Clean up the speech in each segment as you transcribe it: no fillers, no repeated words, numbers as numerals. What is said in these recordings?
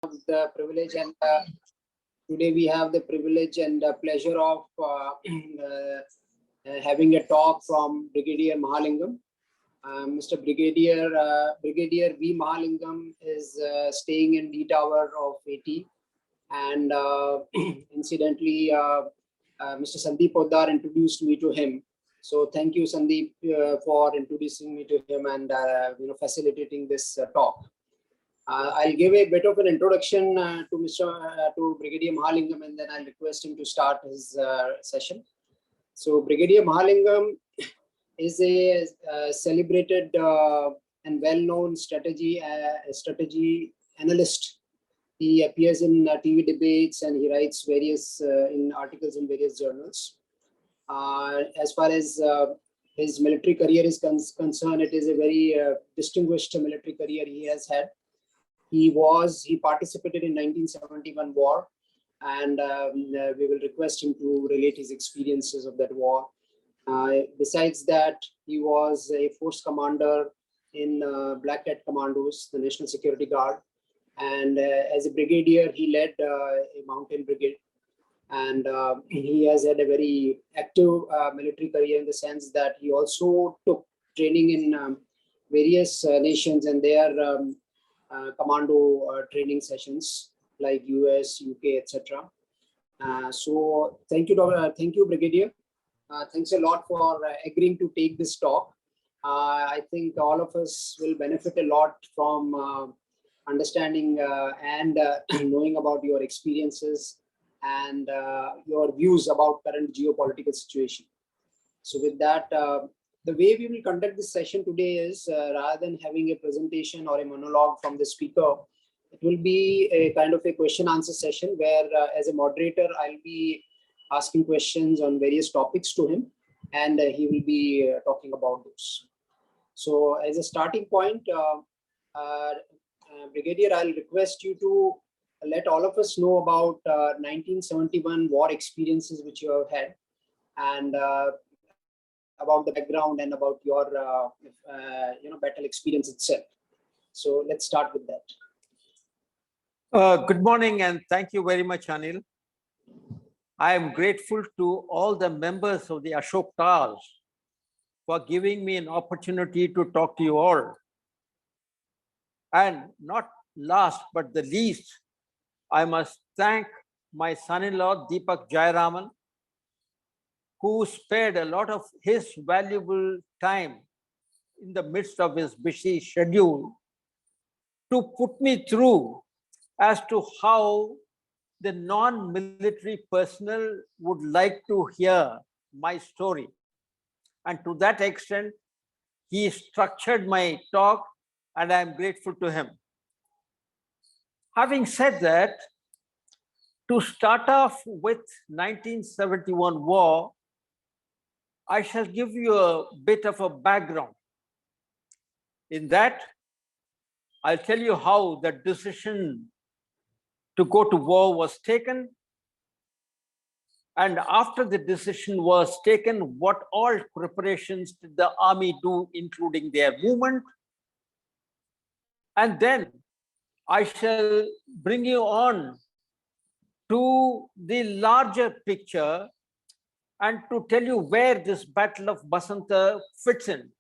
The privilege and today we have the privilege and pleasure of having a talk from Brigadier Mahalingam. Mr. Brigadier V. Mahalingam is staying in D Tower of AT, and incidentally, Mr. Sandeep Poddar introduced me to him. So thank you, Sandeep, for introducing me to him and facilitating this talk. I'll give a bit of an introduction to Brigadier Mahalingam, and then I'll request him to start his session. So Brigadier Mahalingam is a celebrated and well-known strategy analyst. He appears in TV debates and he writes various in articles in various journals. As far as his military career is concerned, it is a very distinguished military career he has had. He participated in 1971 war, and we will request him to relate his experiences of that war. Besides that, he was a force commander in Black Cat Commandos, the National Security Guard, and as a brigadier, he led a Mountain Brigade. And he has had a very active military career in the sense that he also took training in various nations and their commando training sessions like US, UK, etc. So thank you, Brigadier. Thanks a lot for agreeing to take this talk. I think all of us will benefit a lot from understanding and knowing about your experiences and your views about current geopolitical situation. So with that, the way we will conduct this session today is rather than having a presentation or a monologue from the speaker, it will be a kind of a question answer session where as a moderator, I'll be asking questions on various topics to him, and he will be talking about those. So as a starting point, Brigadier, I'll request you to let all of us know about 1971 war experiences which you have had, and about the background and about your battle experience itself. So let's start with that. Good morning, and thank you very much, Anil. I am grateful to all the members of the Ashok Towers for giving me an opportunity to talk to you all. And not last but the least, I must thank my son-in-law, Deepak Jayaraman, who spared a lot of his valuable time in the midst of his busy schedule to put me through as to how the non-military personnel would like to hear my story. And to that extent, he structured my talk, and I am grateful to him. Having said that, to start off with 1971 war, I shall give you a bit of a background. In that, I'll tell you how the decision to go to war was taken, and after the decision was taken, what all preparations did the army do, including their movement. And then I shall bring you on to the larger picture and to tell you where this Battle of Basantar fits in.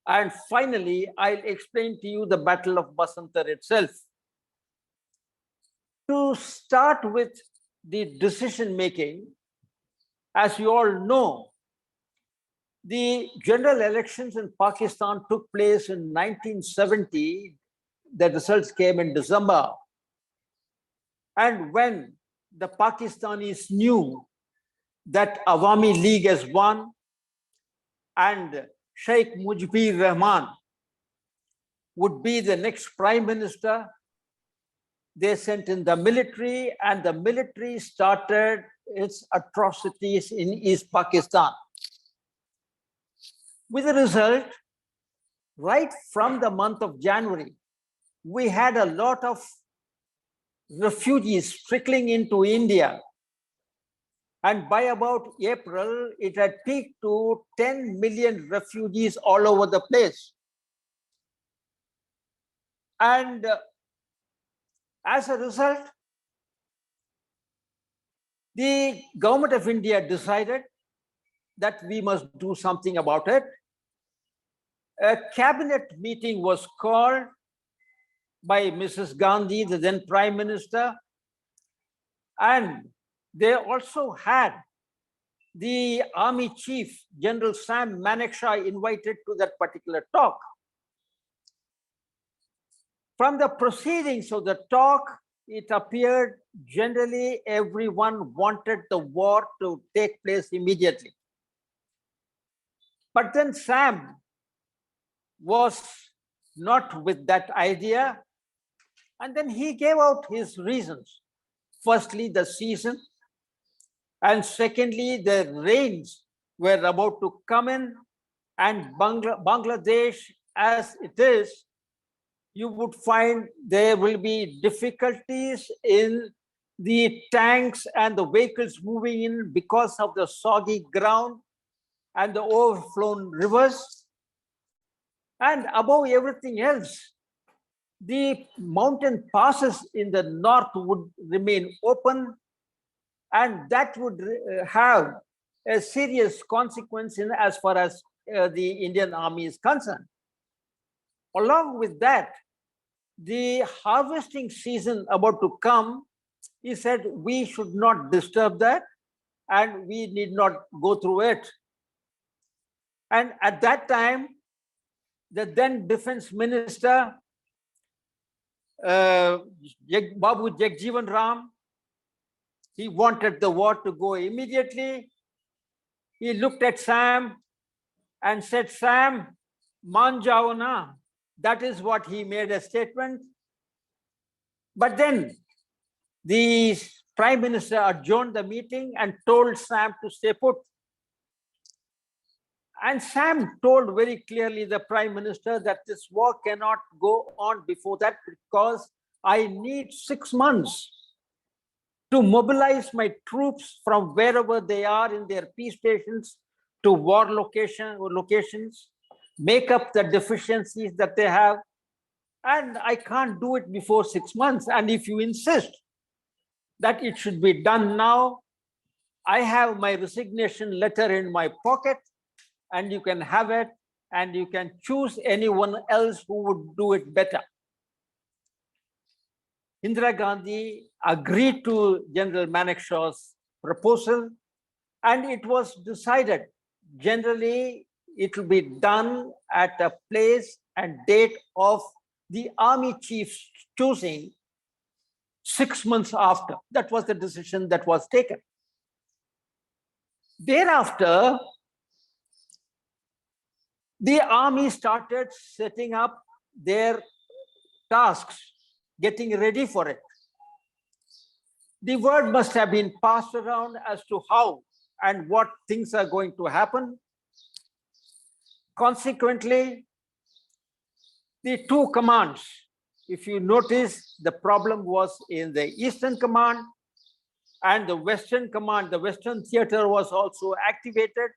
And finally, I'll explain to you the Battle of Basantar itself. To start with the decision making, as you all know, the general elections in Pakistan took place in 1970. The results came in December. And when the Pakistanis knew that Awami League has won and Sheikh Mujibur Rahman would be the next prime minister, they sent in the military, and the military started its atrocities in East Pakistan. With the result, right from the month of January, we had a lot of refugees trickling into India. And by about April, it had peaked to 10 million refugees all over the place. And As a result, the government of India decided that we must do something about it. A cabinet meeting was called by Mrs. Gandhi, the then Prime Minister, and they also had the Army Chief, General Sam Manekshaw, invited to that particular talk. From the proceedings of the talk, it appeared generally everyone wanted the war to take place immediately. But then Sam was not with that idea, and then he gave out his reasons. Firstly, the season, and secondly, the rains were about to come in, and Bangladesh, as it is, you would find there will be difficulties in the tanks and the vehicles moving in because of the soggy ground and the overflown rivers. And above everything else, the mountain passes in the north would remain open, and that would have a serious consequence in as far as the Indian Army is concerned. Along with that, the harvesting season about to come, he said we should not disturb that and we need not go through it. And at that time, the then Defense Minister, Babu Jagjeevan Ram, he wanted the war to go immediately. He looked at Sam and said, Sam, maan jao na. That is what he made a statement. But then the Prime Minister adjourned the meeting and told Sam to stay put. And Sam told very clearly the Prime Minister that this war cannot go on before that because I need 6 months to mobilize my troops from wherever they are in their peace stations to war locations, make up the deficiencies that they have, and I can't do it before 6 months. And if you insist that it should be done now, I have my resignation letter in my pocket, and you can have it, and you can choose anyone else who would do it better. Indira Gandhi agreed to General Manekshaw's proposal, and it was decided generally it will be done at a place and date of the army chief's choosing 6 months after. That was the decision that was taken. Thereafter, the army started setting up their tasks, getting ready for it. The word must have been passed around as to how and what things are going to happen. Consequently, the two commands, if you notice, the problem was in the Eastern Command and the Western Command. The Western theater was also activated.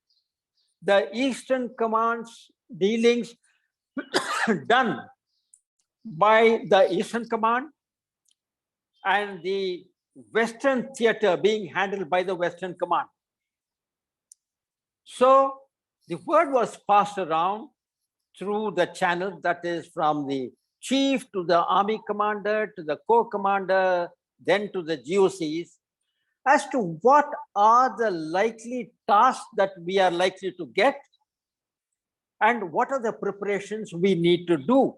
The Eastern Command's dealings done by the Eastern Command and the Western theater being handled by the Western Command. So the word was passed around through the channel, that is from the chief to the army commander, to the corps commander, then to the GOCs, as to what are the likely tasks that we are likely to get and what are the preparations we need to do.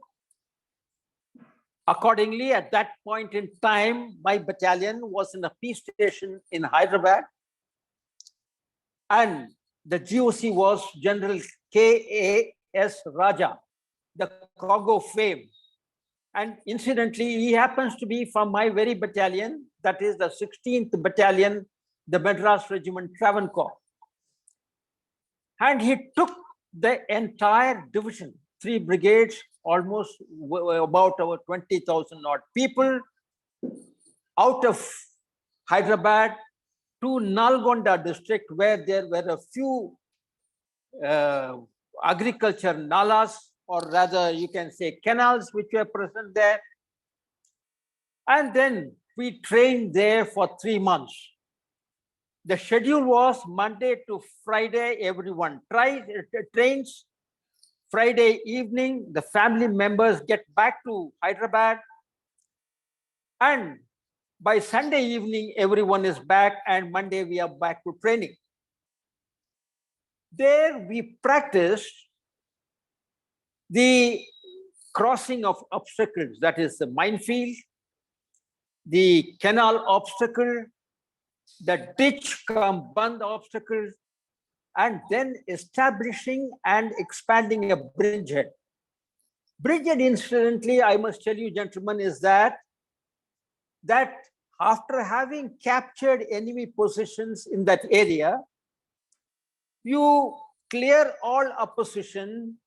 Accordingly, at that point in time, my battalion was in a peace station in Hyderabad, and the GOC was General K.A.S. Raja, the Congo fame. And incidentally, he happens to be from my very battalion, that is the 16th Battalion, the Madras Regiment Travancore. And he took the entire division, 3 brigades, almost about over 20,000 odd people, out of Hyderabad to Nalgonda district, where there were a few agriculture nalas, or rather you can say canals, which were present there. And then we trained there for 3 months. The schedule was Monday to Friday, everyone trains. Friday evening, the family members get back to Hyderabad. And by Sunday evening, everyone is back, and Monday we are back to training. There we practiced the crossing of obstacles, that is the minefield, the canal obstacle, the ditch cum band obstacle, and then establishing and expanding a bridgehead. Bridgehead, incidentally, I must tell you, gentlemen, is that after having captured enemy positions in that area, you clear all opposition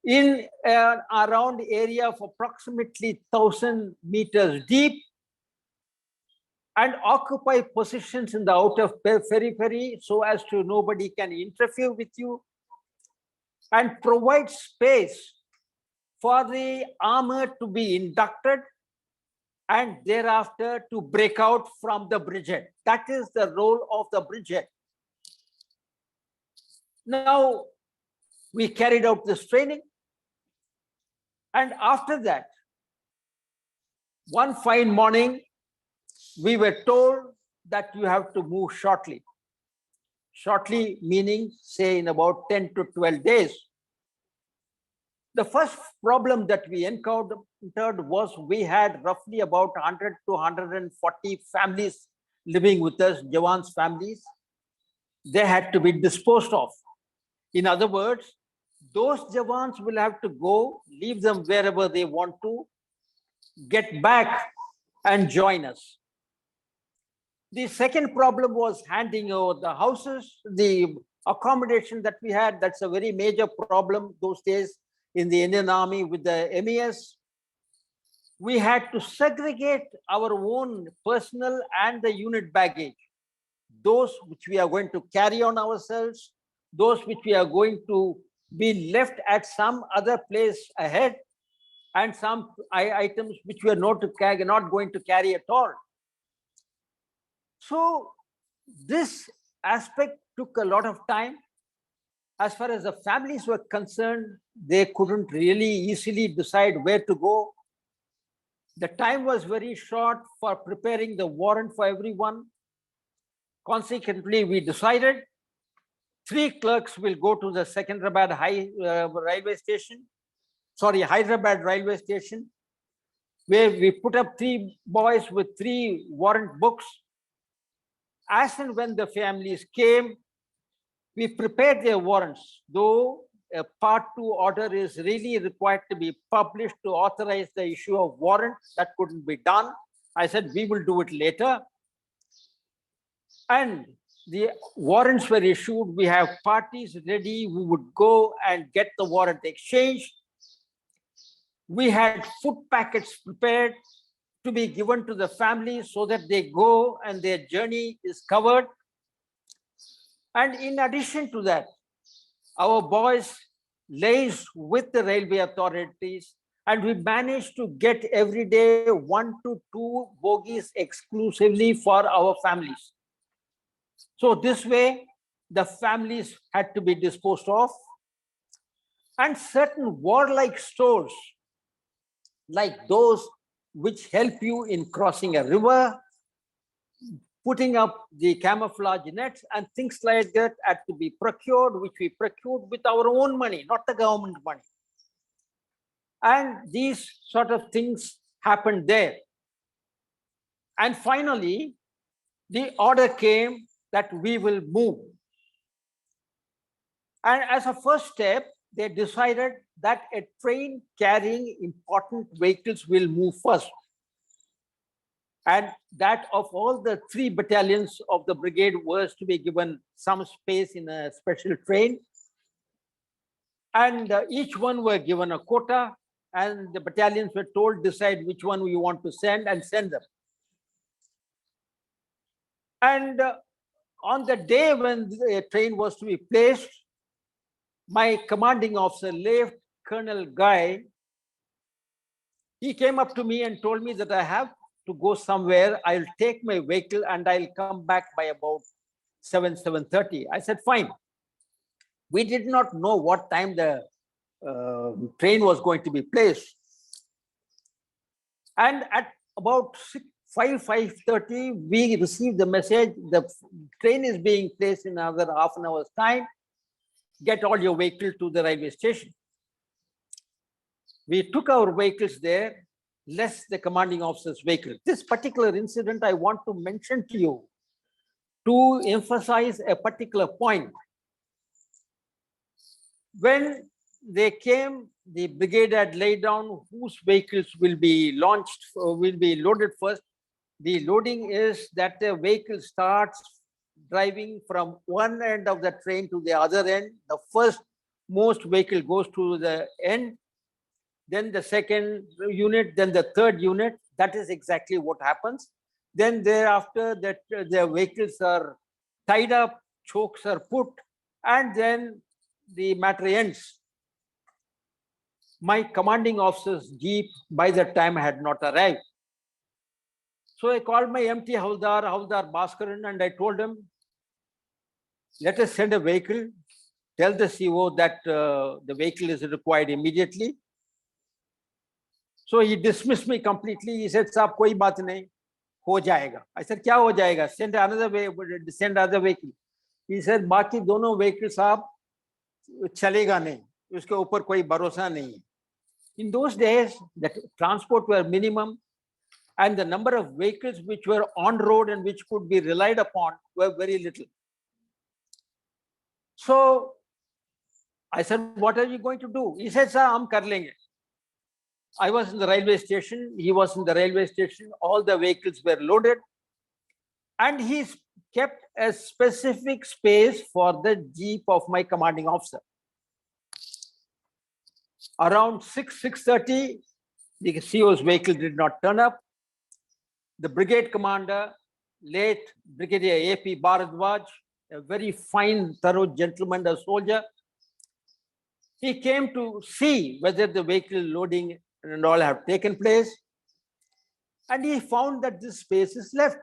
in an around area of approximately 1,000 meters deep, and occupy positions in the outer periphery so as to nobody can interfere with you, and provide space for the armor to be inducted and thereafter to break out from the bridgehead. That is the role of the bridgehead. Now, we carried out this training, and after that, one fine morning, we were told that you have to move shortly. Shortly meaning, say, in about 10 to 12 days. The first problem that we encountered was we had roughly about 100 to 140 families living with us, Jawans' families. They had to be disposed of. In other words, those Jawans will have to go, leave them wherever they want to, get back and join us. The second problem was handing over the houses, the accommodation that we had. That's a very major problem those days in the Indian Army with the MES. We had to segregate our own personal and the unit baggage. Those which we are going to carry on ourselves, those which we are going to be left at some other place ahead, and some items which we are not going to carry at all. So this aspect took a lot of time. As far as the families were concerned, they couldn't really easily decide where to go. The time was very short for preparing the warrant for everyone. Consequently, we decided 3 clerks will go to the Hyderabad railway station, where we put up 3 boys with 3 warrant books. As and when the families came, we prepared their warrants, though a Part 2 order is really required to be published to authorize the issue of warrant. That couldn't be done. I said, we will do it later. And the warrants were issued. We have parties ready who would go and get the warrant exchanged. We had food packets prepared to be given to the families so that they go and their journey is covered. And in addition to that, our boys liaised with the railway authorities, and we managed to get every day 1 to 2 bogies exclusively for our families. So this way, the families had to be disposed of, and certain warlike stores, like those which help you in crossing a river, putting up the camouflage nets and things like that had to be procured, which we procured with our own money, not the government money. And these sort of things happened there. And finally, the order came that we will move. And as a first step, they decided that a train carrying important vehicles will move first. And that of all the 3 battalions of the brigade was to be given some space in a special train. And each one were given a quota, and the battalions were told, decide which one you want to send and send them. And on the day when the train was to be placed, my commanding officer, Colonel Guy, He came up to me and told me that I have to go somewhere. I'll take my vehicle and I'll come back by about 7:30. I said, fine. We did not know what time the train was going to be placed. And at about 5:30, we received the message, the train is being placed in another half an hour's time. Get all your vehicle to the railway station. We took our vehicles there, less the commanding officer's vehicle. This particular incident I want to mention to you to emphasize a particular point. When they came, the brigade had laid down whose vehicles will be launched, will be loaded first. The loading is that the vehicle starts driving from one end of the train to the other end. The first most vehicle goes to the end, then the second unit, then the third unit. That is exactly what happens. Then thereafter, that the vehicles are tied up, chokes are put, and then the matter ends. My commanding officer's jeep by that time had not arrived. So I called my MT Havildar Bhaskaran, and I told him, let us send a vehicle, tell the CO that the vehicle is required immediately. So he dismissed me completely. He said, "Saab, koi baat nahi, ho jayega." I said, "Kya ho jayega? Send another vehicle." He said, "Baki dono vehicle saab chalega nahi. Uske upar koi bharosa nahi hai." In those days, the transport were minimum, and the number of vehicles which were on road and which could be relied upon were very little. So I said, "What are you going to do?" He said, "Sir, hum kar lenge." I was in the railway station. He was in the railway station. All the vehicles were loaded. And he kept a specific space for the jeep of my commanding officer. Around 6:30, the CO's vehicle did not turn up. The brigade commander, late Brigadier A.P. Bharadwaj, a very fine, thorough gentleman, a soldier, he came to see whether the vehicle loading and all have taken place. And he found that this space is left.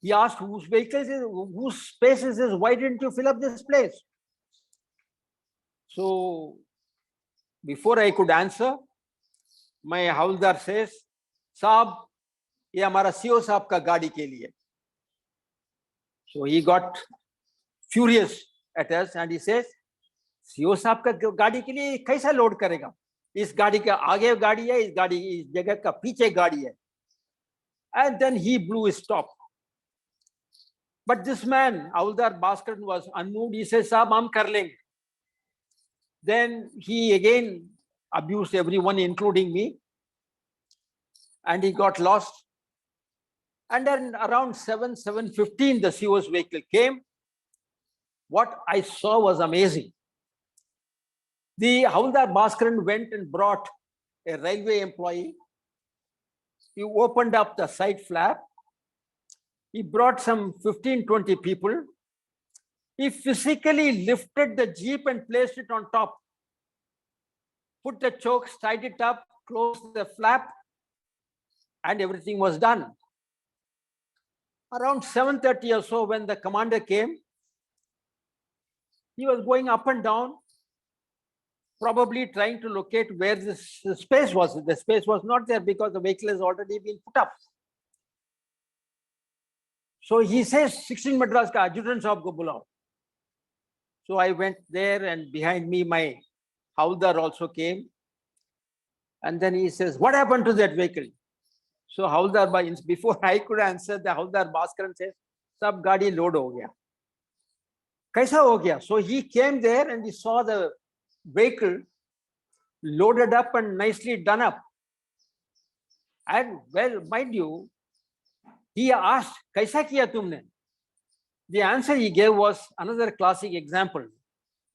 He asked, whose vehicle is it? Whose space is this? Why didn't you fill up this place? So before I could answer, my Havildar says, "Saab, ye hamara CO saab ka gaadi ke liye." So he got furious at us and he says, "CO साहब का गाड़ी के लिए कैसा load करेगा? इस गाड़ी का आगे गाड़ी है, इस जगह का पीछे गाड़ी है." And then he blew his top. But this man, Havildar Bhaskaran, was unmoved. He says, "Saab, hum kar lenge." Then he again abused everyone, including me, and he got lost. And then around 7:15, the CO's vehicle came. What I saw was amazing. The Havildar Bhaskaran went and brought a railway employee. He opened up the side flap. He brought some 15-20 people. He physically lifted the jeep and placed it on top. Put the chokes, tied it up, closed the flap, and everything was done. Around 7:30 or so, when the commander came, he was going up and down, probably trying to locate where the space was. The space was not there because the vehicle has already been put up. So he says, 16 Madras ka adjutant sahab ko bulao. So I went there, and behind me, my Havildar also came. And then he says, "What happened to that vehicle?" So Havildar, before I could answer, the Havildar Bhaskaran says, "Sab gaadi load ho gaya." Kaisa ho gaya? So he came there and he saw the vehicle loaded up and nicely done up. And well, mind you, he asked, "Kaisa kiya tumne?" The answer he gave was another classic example.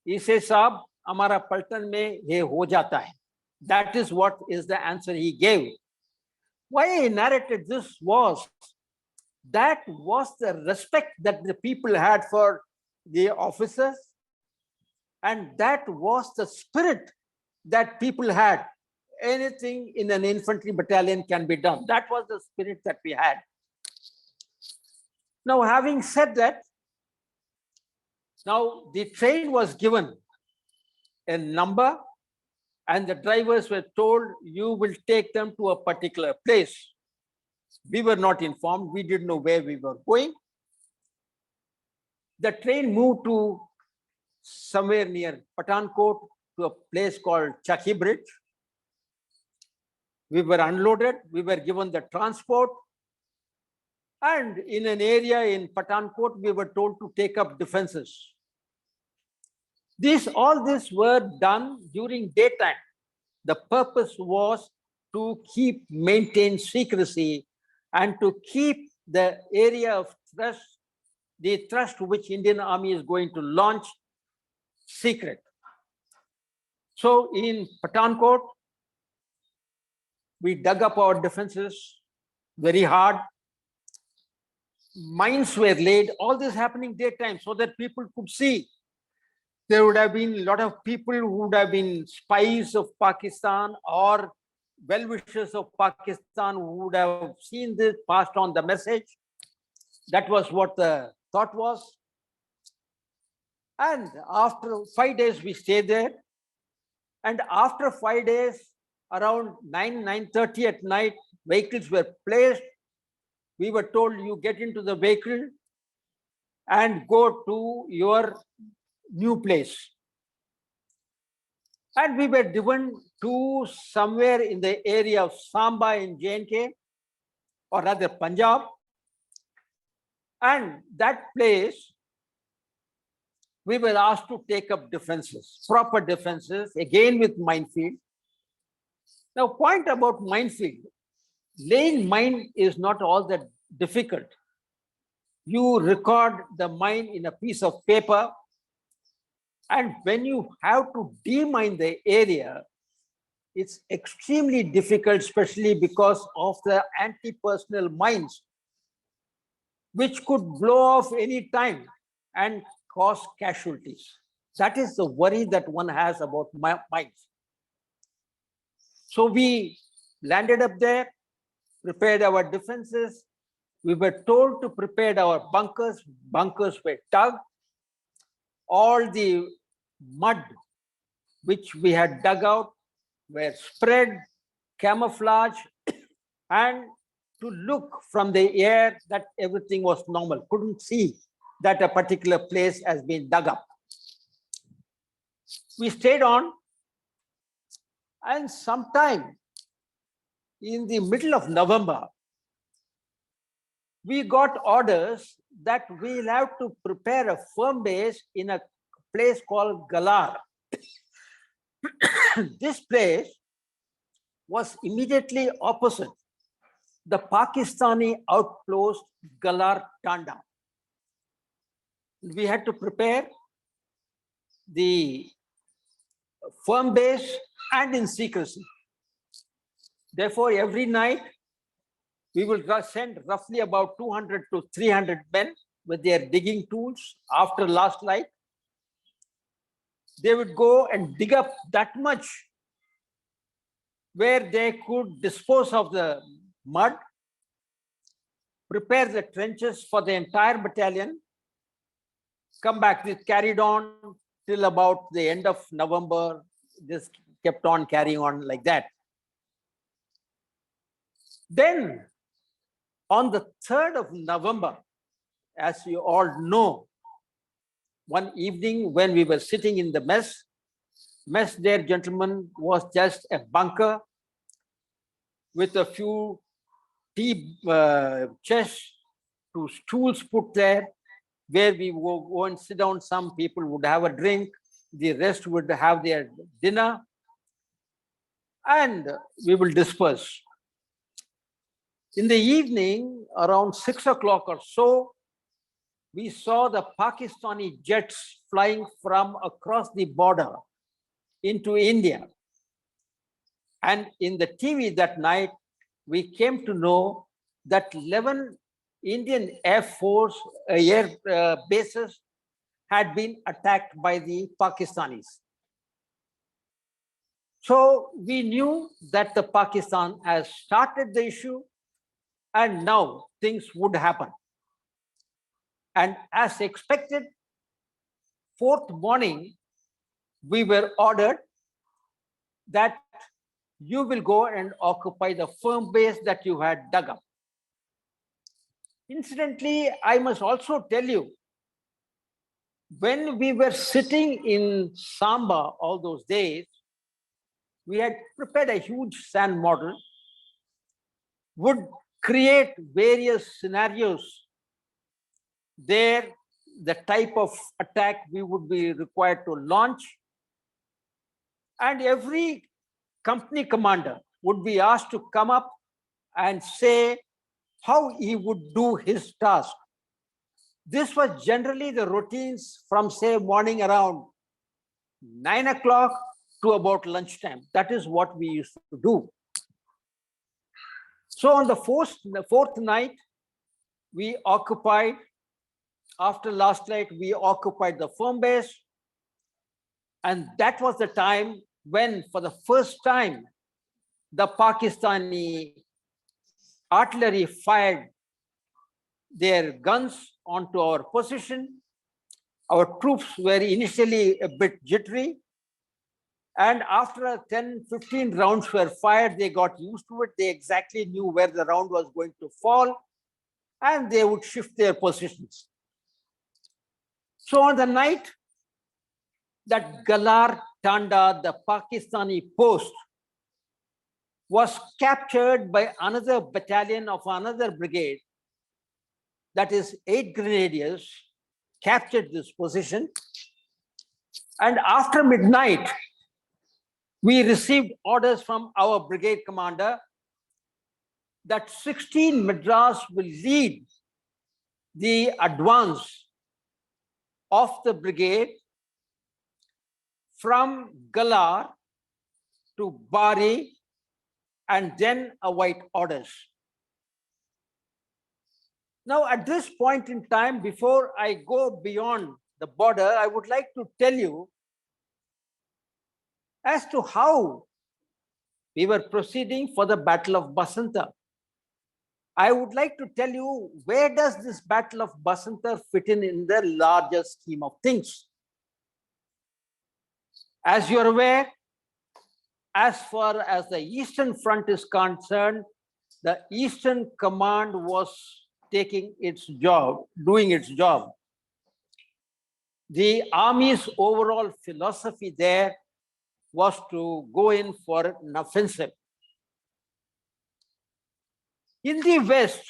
He says, "Saab, hamara paltan mein ye ho jata hai." That is what is the answer he gave. Why I narrated this was, that was the respect that the people had for the officers, and that was the spirit that people had anything in an infantry battalion can be done. That was the spirit that we had. Now, having said that, now the train was given a number and the drivers were told, you will take them to a particular place. We were not informed. We didn't know where we were going. The train moved to somewhere near Pathankot to a place called Chakhi Bridge. We were unloaded. We were given the transport. And in an area in Pathankot, we were told to take up defenses. All this were done during daytime. The purpose was to maintain secrecy and to keep the area of thrust, the thrust which Indian Army is going to launch, secret. So in Pathankot, we dug up our defenses very hard. Mines were laid, all this happening daytime so that people could see. There would have been a lot of people who would have been spies of Pakistan or well-wishers of Pakistan who would have seen this, passed on the message. That was what the thought was. And after 5 days, we stayed there. And after 5 days, around 9:30 at night, vehicles were placed. We were told, you get into the vehicle and go to your new place. And we were driven to somewhere in the area of Samba in J&K, or rather Punjab. And that place, we were asked to take up defenses, proper defenses, again with minefield. Now, point about minefield, laying mine is not all that difficult. You record the mine in a piece of paper, and when you have to demine the area, it's extremely difficult, especially because of the anti-personnel mines, which could blow off any time and cause casualties. That is the worry that one has about mines. So we landed up there, prepared our defenses. We were told to prepare our bunkers. Bunkers were dug. All the mud which we had dug out were spread, camouflage, and to look from the air that everything was normal. Couldn't see that a particular place has been dug up. We stayed on, and sometime in the middle of November, we got orders that we'll have to prepare a firm base in a place called Galar. This place was immediately opposite the Pakistani outpost Galar Tanda. We had to prepare the firm base and in secrecy. Therefore, every night we will send roughly about 200 to 300 men with their digging tools after last light. They would go and dig up that much where they could dispose of the mud, prepare the trenches for the entire battalion, come back. This carried on till about the end of November. This kept on carrying on like that. Then on the 3rd of November, as you all know, one evening when we were sitting in the mess there, gentlemen, was just a bunker with a few tea chests, 2 stools put there, where we would go and sit down. Some people would have a drink, the rest would have their dinner, and we will disperse. In the evening, around 6 o'clock or so, we saw the Pakistani jets flying from across the border into India. And in the TV that night, we came to know that 11 Indian Air Force bases had been attacked by the Pakistanis. So we knew that the Pakistan has started the issue and now things would happen. And as expected, fourth morning, we were ordered that you will go and occupy the firm base that you had dug up. Incidentally, I must also tell you, when we were sitting in Samba all those days, we had prepared a huge sand model, would create various scenarios there, the type of attack we would be required to launch, and every company commander would be asked to come up and say how he would do his task. This was generally the routines from, say, morning around 9 o'clock to about lunchtime. That is what we used to do. So on the fourth night, we occupied, after last night, we occupied the firm base. And that was the time when, for the first time, the Pakistani artillery fired their guns onto our position. Our troops were initially a bit jittery. And after 10, 15 rounds were fired, they got used to it. They exactly knew where the round was going to fall, and they would shift their positions. So on the night that Galar Tanda, the Pakistani post, was captured by another battalion of another brigade, that is 8 grenadiers, captured this position. And after midnight, we received orders from our brigade commander that 16 Madras will lead the advance of the brigade from Galar to Bari and then await orders. Now, at this point in time, before I go beyond the border, I would like to tell you as to how we were proceeding for the Battle of Basantar. I would like to tell you, where does this Battle of Basantar fit in the larger scheme of things? As you're aware, as far as the Eastern Front is concerned, the Eastern Command was taking its job, doing its job. The Army's overall philosophy there was to go in for an offensive. In the West,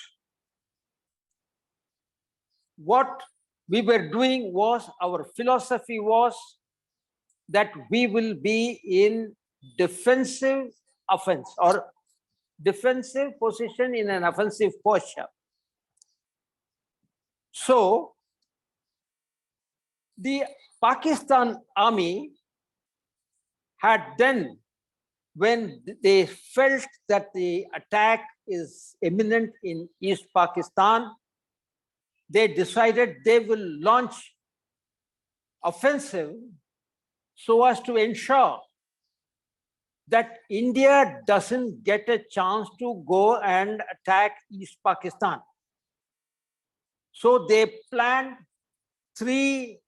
what we were doing was, our philosophy was that we will be in defensive offense or defensive position in an offensive posture. So the Pakistan Army had then, when they felt that the attack is imminent in East Pakistan, they decided they will launch offensive so as to ensure that India doesn't get a chance to go and attack East Pakistan. So they planned 3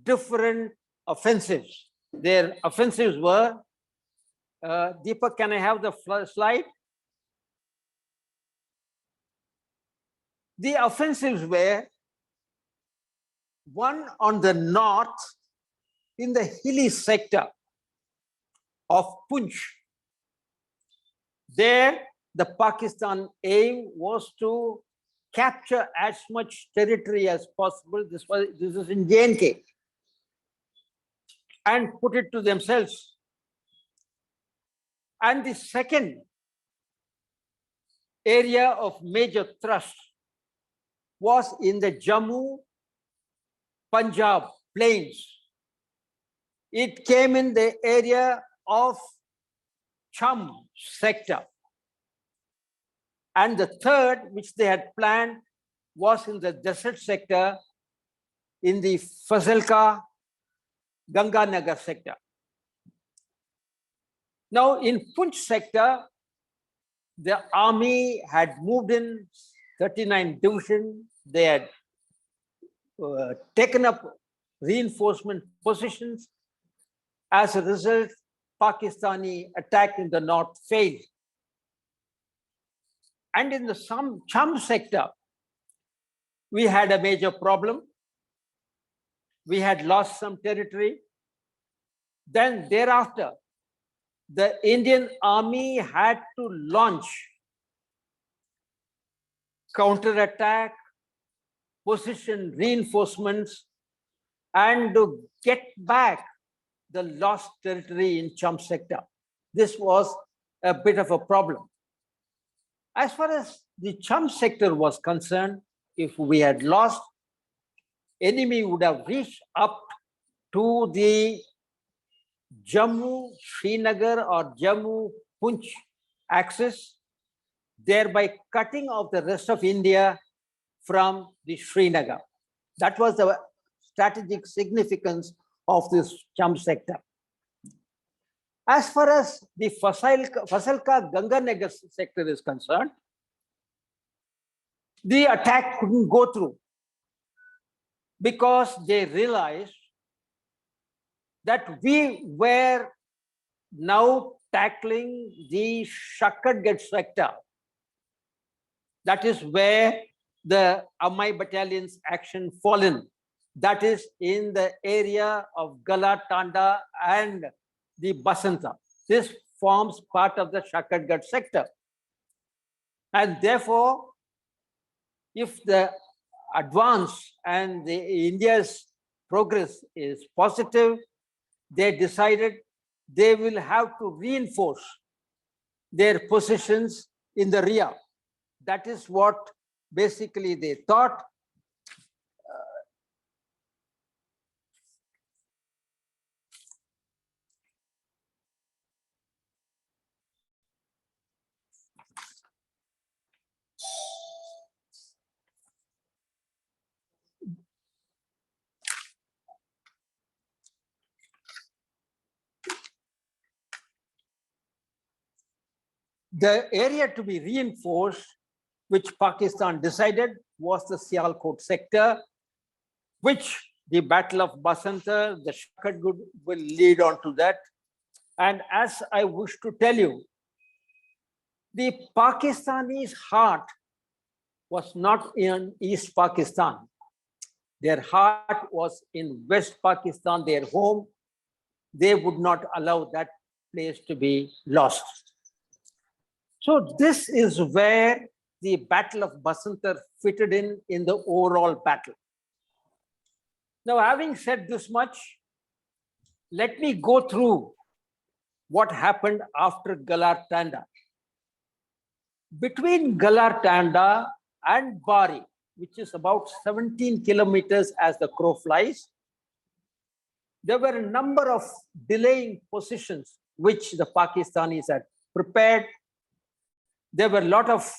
different offensives. Their offensives were, Deepak, can I have the slide? The offensives were one on the north in the hilly sector of Punch. There, the Pakistan aim was to capture as much territory as possible. This is in J&K, and put it to themselves. And the second area of major thrust was in the Jammu, Punjab plains. It came in the area of Cham sector. And the third, which they had planned, was in the desert sector in the Fazilka, Ganganagar sector. Now, in Punch sector, the army had moved in 39 division. They had taken up reinforcement positions. As a result, Pakistani attack in the north failed. And in the Cham sector, we had a major problem. We had lost some territory. Then thereafter, the Indian army had to launch counterattack, position reinforcements, and to get back the lost territory in Cham sector. This was a bit of a problem. As far as the Cham sector was concerned, if we had lost, enemy would have reached up to the Jammu, Srinagar or Jammu, Punch axis, thereby cutting off the rest of India from the Srinagar. That was the strategic significance of this Cham sector. As far as the Fasalka Ganganagar sector is concerned, the attack couldn't go through because they realized that we were now tackling the Shakadgarh sector. That is where the Amai battalion's action fallen. That is in the area of Gala, Tanda and the Basantar. This forms part of the Shakadgarh sector. And therefore, if the advance and India's progress is positive, they decided they will have to reinforce their positions in the rear. That is what basically they thought. The area to be reinforced, which Pakistan decided, was the Sialkot sector, which the Battle of Basantar, the Shakadgarh will lead on to that. And as I wish to tell you, the Pakistanis' heart was not in East Pakistan. Their heart was in West Pakistan, their home. They would not allow that place to be lost. So this is where the Battle of Basantar fitted in the overall battle. Now, having said this much, let me go through what happened after Galar Tanda. Between Galar Tanda and Bari, which is about 17 kilometers as the crow flies, there were a number of delaying positions which the Pakistanis had prepared. There were a lot of,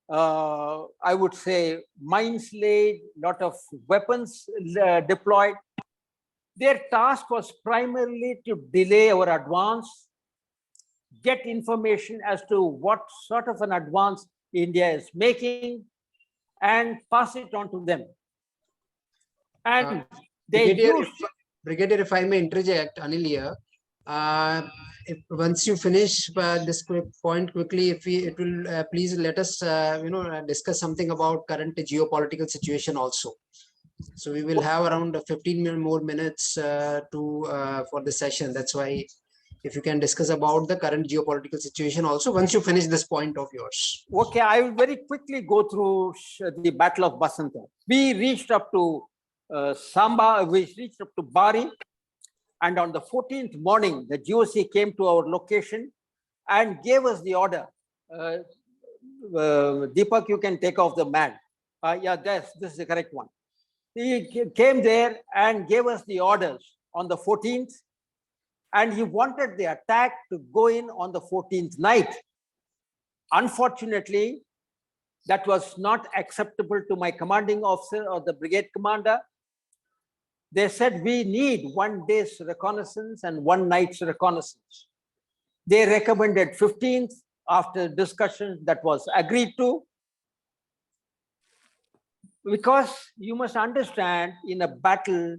I would say, mines laid, lot of weapons deployed. Their task was primarily to delay our advance, get information as to what sort of an advance India is making, and pass it on to them. And Brigadier, if I may interject, Anil here, once you finish this quick point quickly, it will please let us discuss something about current geopolitical situation also. So we will have around 15 more minutes for the session. That's why if you can discuss about the current geopolitical situation also once you finish this point of yours. Okay, I will very quickly go through the Battle of Basantar. We reached up to we reached up to Bari, and on the 14th morning, the GOC came to our location and gave us the order. Deepak, you can take off the mat. Yeah, this is the correct one. He came there and gave us the orders on the 14th, and he wanted the attack to go in on the 14th night. Unfortunately, that was not acceptable to my commanding officer or the brigade commander. They said we need 1 day's reconnaissance and 1 night's reconnaissance. They recommended 15th. After discussion, that was agreed to. Because you must understand, in a battle,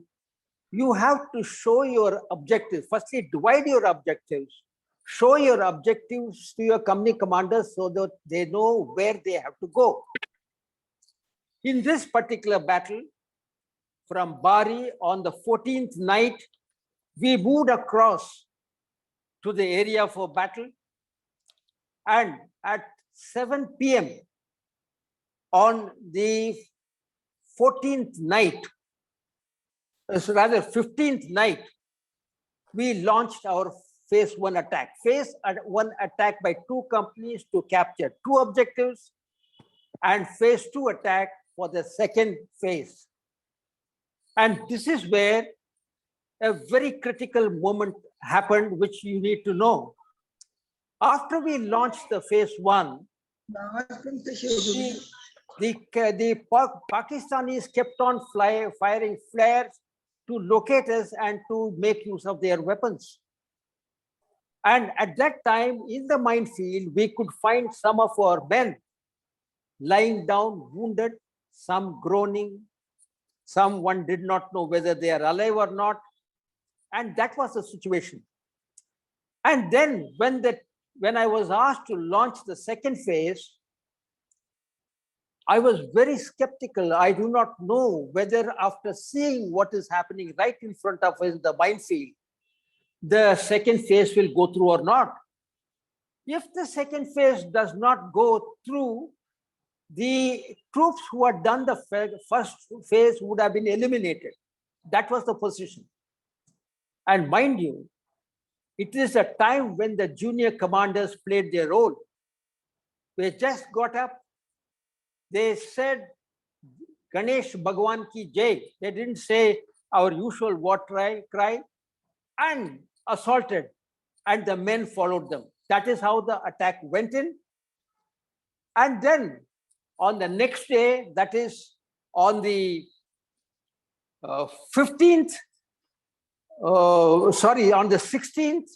you have to show your objectives. Firstly, divide your objectives. Show your objectives to your company commanders so that they know where they have to go. In this particular battle, from Bari on the 14th night, we moved across to the area for battle. And at 7 p.m. on the 14th night, rather 15th night, we launched our phase 1 attack. Phase 1 attack by 2 companies to capture 2 objectives, and phase 2 attack for the second phase. And this is where a very critical moment happened, which you need to know. After we launched the phase 1, the Pakistanis kept on firing flares to locate us and to make use of their weapons. And at that time, in the minefield, we could find some of our men lying down, wounded, some groaning, someone did not know whether they are alive or not. And that was the situation. And then when I was asked to launch the second phase, I was very skeptical. I do not know whether, after seeing what is happening right in front of us in the minefield, the second phase will go through or not. If the second phase does not go through, the troops who had done the first phase would have been eliminated. That was the position. And mind you, it is a time when the junior commanders played their role. They just got up. They said, Ganesh Bhagwan ki Jai. They didn't say our usual war cry, and assaulted. And the men followed them. That is how the attack went in. And then on the next day, that is on the 15th, on the 16th,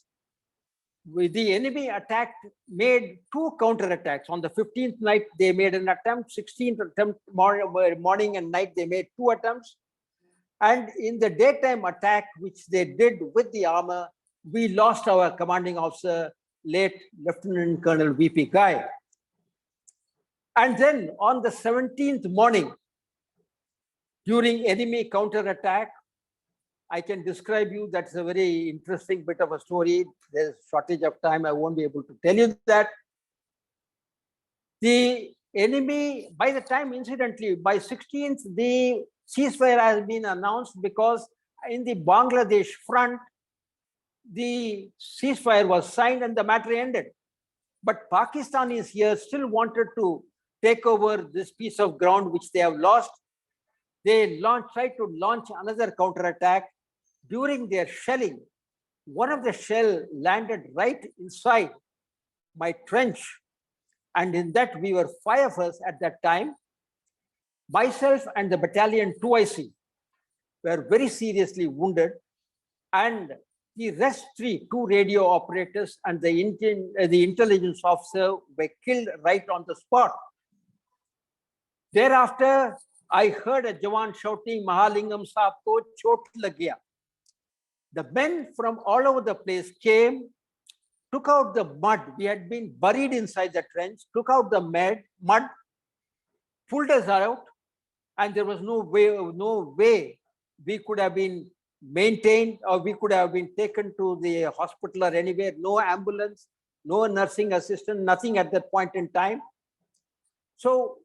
the enemy attacked, made 2 counterattacks. On the 15th night, they made an attempt. 16th attempt, morning and night, they made 2 attempts. And in the daytime attack, which they did with the armor, we lost our commanding officer, late Lieutenant Colonel V.P. Gai. And then on the 17th morning, during enemy counterattack, I can describe you, that's a very interesting bit of a story. There's shortage of time, I won't be able to tell you that. The enemy, by the time, incidentally, by 16th, the ceasefire has been announced, because in the Bangladesh front, the ceasefire was signed and the matter ended. But Pakistanis here still wanted to take over this piece of ground which they have lost. They tried to launch another counterattack. During their shelling, one of the shell landed right inside my trench. And in that, we were 5 of us at that time. Myself and the battalion 2IC were very seriously wounded. And the rest 2 radio operators and the intelligence officer were killed right on the spot. Thereafter, I heard a Jawan shouting, Mahalingam Saab ko chot lag gaya. The men from all over the place came, took out the mud. We had been buried inside the trench, took out the mud, pulled us out, and there was no way we could have been maintained, or we could have been taken to the hospital or anywhere. No ambulance, no nursing assistant, nothing at that point in time. So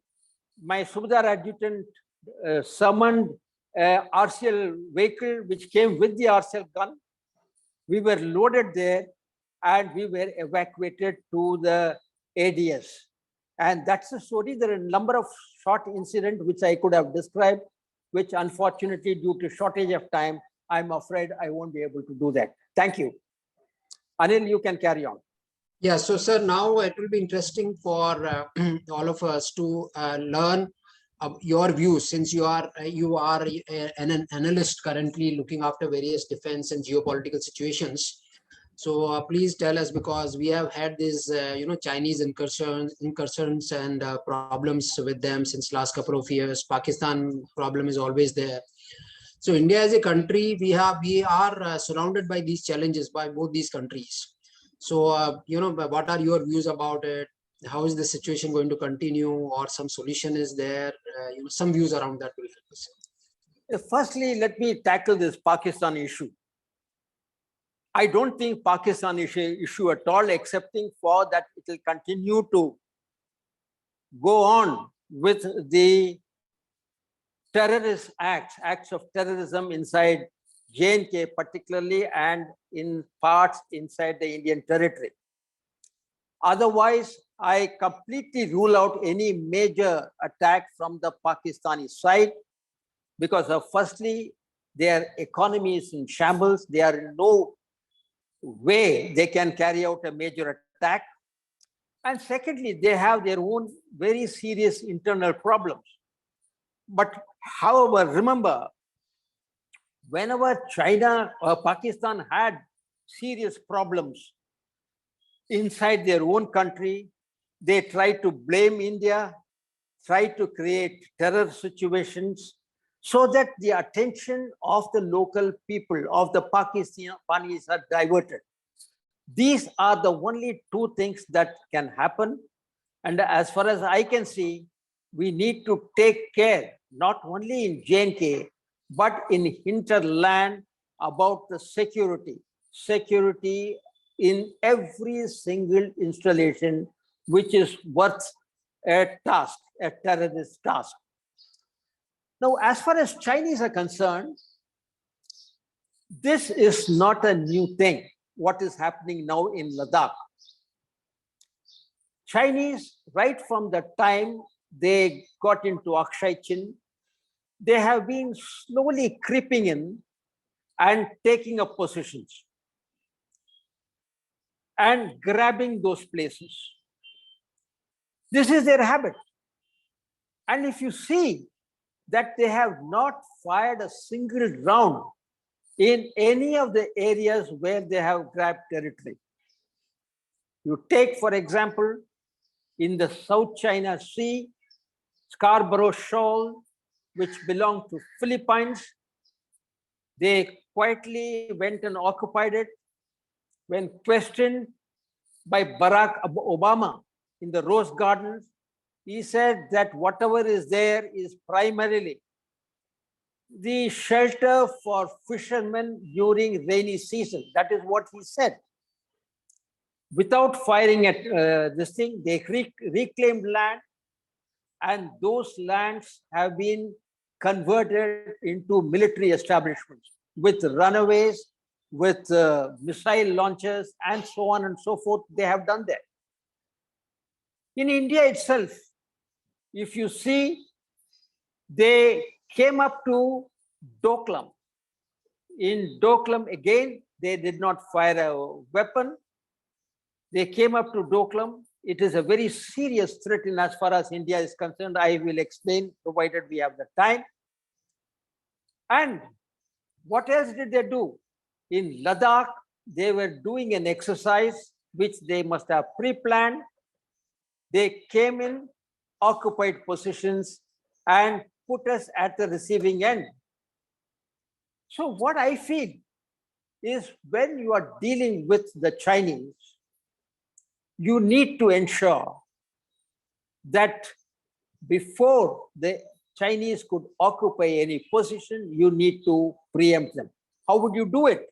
my Subedar adjutant summoned RCL vehicle which came with the RCL gun. We were loaded there and we were evacuated to the ADS. And that's the story. There are a number of short incidents which I could have described, which unfortunately, due to shortage of time, I'm afraid I won't be able to do that. Thank you. Anil, you can carry on. Yeah, so sir, now it will be interesting for all of us to learn your views, since you are an analyst currently looking after various defense and geopolitical situations. So please tell us, because we have had these, Chinese incursions and problems with them since last couple of years. Pakistan problem is always there. So India as a country, we are surrounded by these challenges by both these countries. So what are your views about it? How is the situation going to continue, or some solution is there? Some views around that will help us. Firstly, let me tackle this Pakistan issue. I don't think Pakistan issue at all, excepting for that it will continue to go on with the terrorist acts of terrorism inside J&K particularly, and in parts inside the Indian territory. Otherwise, I completely rule out any major attack from the Pakistani side, because firstly, their economy is in shambles. They are in no way they can carry out a major attack. And secondly, they have their own very serious internal problems. But however, remember, whenever China or Pakistan had serious problems inside their own country, they tried to blame India, tried to create terror situations, so that the attention of the local people, of the Pakistanis, are diverted. These are the only two things that can happen. And as far as I can see, we need to take care, not only in J&K, but in hinterland, about the security in every single installation, which is worth a task, a terrorist task. Now, as far as Chinese are concerned, this is not a new thing, what is happening now in Ladakh. Chinese, right from the time they got into Aksai Chin, they have been slowly creeping in and taking up positions and grabbing those places. This is their habit. And if you see that they have not fired a single round in any of the areas where they have grabbed territory. You take, for example, in the South China Sea, Scarborough Shoal, which belonged to Philippines, they quietly went and occupied it. When questioned by Barack Obama in the Rose Gardens, he said that whatever is there is primarily the shelter for fishermen during rainy season. That is what he said. Without firing at this thing, they reclaimed land, and those lands have been converted into military establishments with runaways, with missile launchers, and so on and so forth. They have done that. In India itself, if you see, they came up to Doklam. In Doklam, again, they did not fire a weapon. They came up to Doklam. It is a very serious threat in as far as India is concerned. I will explain, provided we have the time. And what else did they do? In Ladakh, they were doing an exercise which they must have pre-planned. They came in, occupied positions, and put us at the receiving end. So what I feel is, when you are dealing with the Chinese, you need to ensure that before the Chinese could occupy any position, you need to preempt them. How would you do it?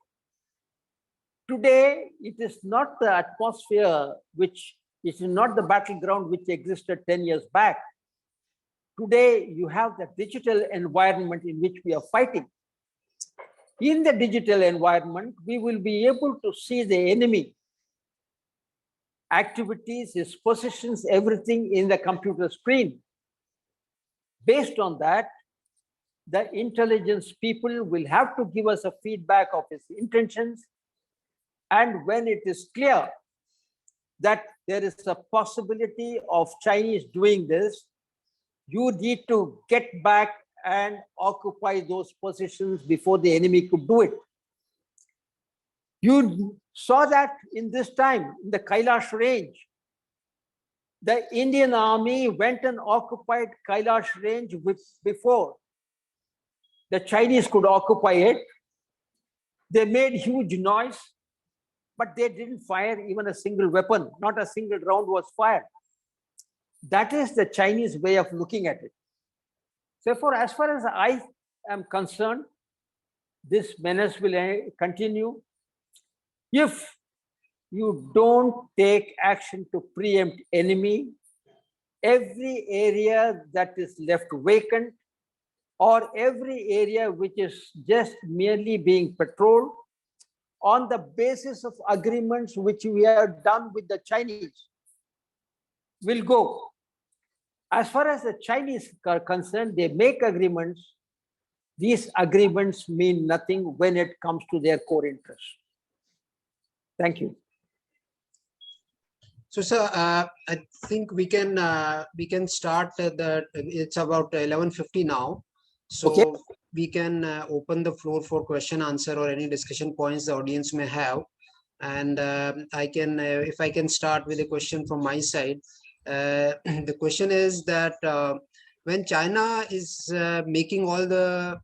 Today, it is not the atmosphere which, it is not the battleground which existed 10 years back. Today, you have the digital environment in which we are fighting. In the digital environment, we will be able to see the enemy activities, his positions, everything in the computer screen. Based on that, the intelligence people will have to give us a feedback of his intentions. And when it is clear that there is a possibility of Chinese doing this, you need to get back and occupy those positions before the enemy could do it. You saw that in this time, in the Kailash range, the Indian army went and occupied Kailash range before the Chinese could occupy it. They made huge noise, but they didn't fire even a single weapon. Not a single round was fired. That is the Chinese way of looking at it. Therefore, as far as I am concerned, this menace will continue. If you don't take action to preempt enemy, every area that is left vacant or every area which is just merely being patrolled on the basis of agreements which we have done with the Chinese will go. As far as the Chinese are concerned, they make agreements. These agreements mean nothing when it comes to their core interests. Thank you. So, sir, I think we can start. It's about 11:50 now, so Okay. we can open the floor for question, answer, or any discussion points the audience may have. And I can, if I can start with a question from my side. The question is that when China is making all the